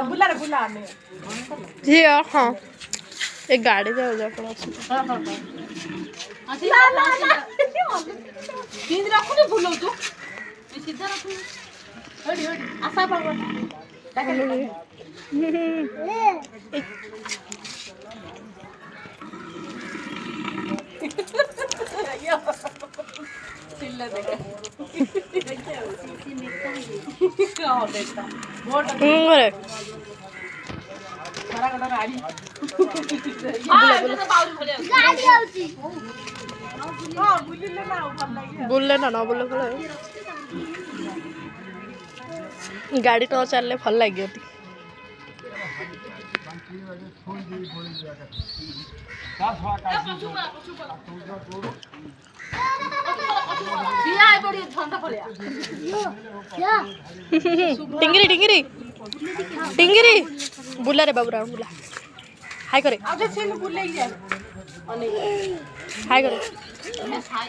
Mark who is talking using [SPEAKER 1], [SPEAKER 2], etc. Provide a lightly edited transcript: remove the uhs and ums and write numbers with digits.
[SPEAKER 1] बुला रे बुला में
[SPEAKER 2] जी हां एक गाड़ी जाओ जा पड़ा
[SPEAKER 1] हां हां अच्छा ना तीन रखो नहीं भूलो तू सीधा रखो हडी हडी आशा बाबा चिल्ला देखा क्या होता बहुत
[SPEAKER 2] अरे
[SPEAKER 1] खरा कटा गाड़ी हां तो बाउल भले गाड़ी आउची हां बुलिले ना भल लागे
[SPEAKER 2] बोलले ना बोलले भले गाड़ी तो चलले भल लागे टिंगरी टिंगरी टिंगरी बुला रे बाबू राम बुला हाय करे
[SPEAKER 1] आजे से बुले गया
[SPEAKER 2] हाय करे
[SPEAKER 1] हाय